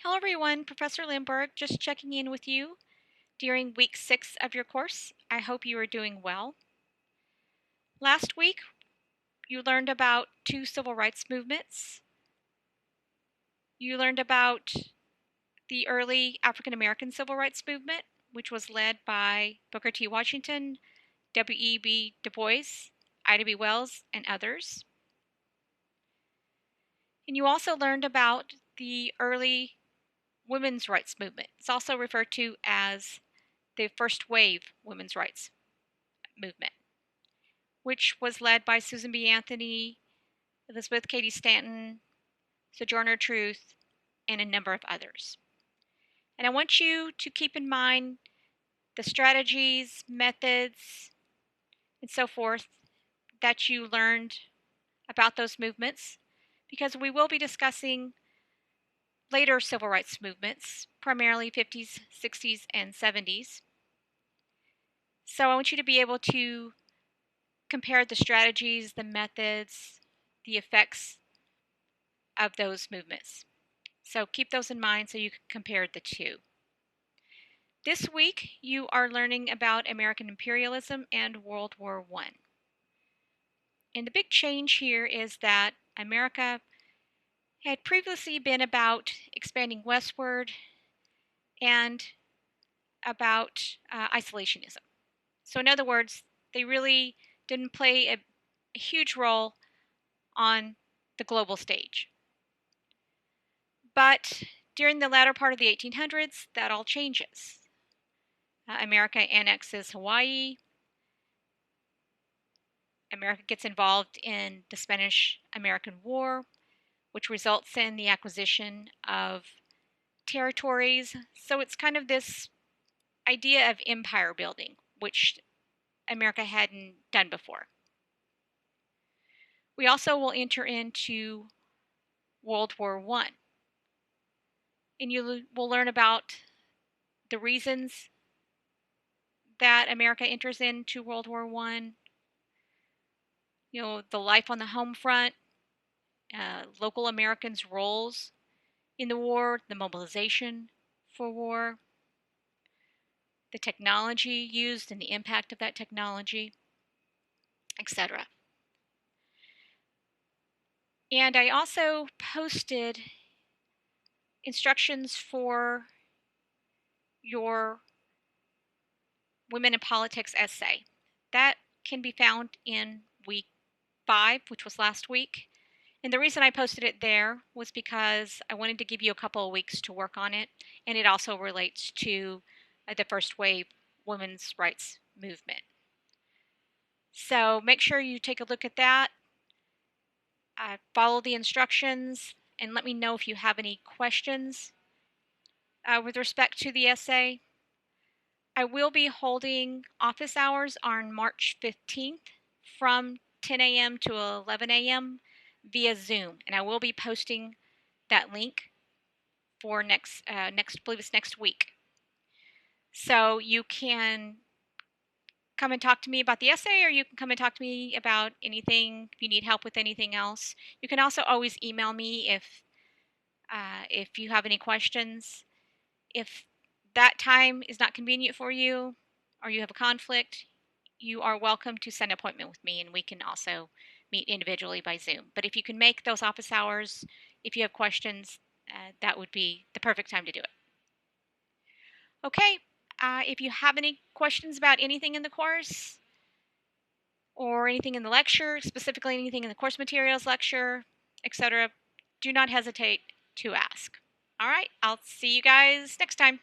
Hello everyone, Professor Lindberg just checking in with you during week 6 of your course. I hope you are doing well. Last week, you learned about two civil rights movements. You learned about the early African American civil rights movement, which was led by Booker T. Washington, W.E.B. Du Bois, Ida B. Wells, and others. And you also learned about the early women's rights movement. It's also referred to as the first wave women's rights movement, which was led by Susan B. Anthony, Elizabeth Cady Stanton, Sojourner Truth, and a number of others. And I want you to keep in mind the strategies, methods, and so forth that you learned about those movements, because we will be discussing later civil rights movements, primarily 50s, 60s, and 70s. So I want you to be able to compare the strategies, the methods, the effects of those movements. So keep those in mind so you can compare the two. This week, you are learning about American imperialism and World War I. And the big change here is that America had previously been about expanding westward and about isolationism. So in other words, they really didn't play a huge role on the global stage. But during the latter part of the 1800s, that all changes. America annexes Hawaii. America gets involved in the Spanish-American War, which results in the acquisition of territories. So it's kind of this idea of empire building, which America hadn't done before. We also will enter into World War I. And you will learn about the reasons that America enters into World War I, the life on the home front, local Americans' roles in the war, the mobilization for war, the technology used and the impact of that technology, etc. And I also posted instructions for your Women in Politics essay. That can be found in week 5, which was last week. And the reason I posted it there was because I wanted to give you a couple of weeks to work on it, and it also relates to the first wave women's rights movement. So make sure you take a look at that, follow the instructions, and let me know if you have any questions with respect to the essay. I will be holding office hours on March 15th from 10 a.m. to 11 a.m. via Zoom, and I will be posting that link for I believe it's next week. So you can come and talk to me about the essay, or you can come and talk to me about anything, if you need help with anything else. You can also always email me if you have any questions. If that time is not convenient for you, or you have a conflict, you are welcome to set an appointment with me, and we can also meet individually by Zoom. But if you can make those office hours, if you have questions, that would be the perfect time to do it. Okay, if you have any questions about anything in the course or anything in the lecture, specifically anything in the course materials lecture, etc., do not hesitate to ask. All right, I'll see you guys next time.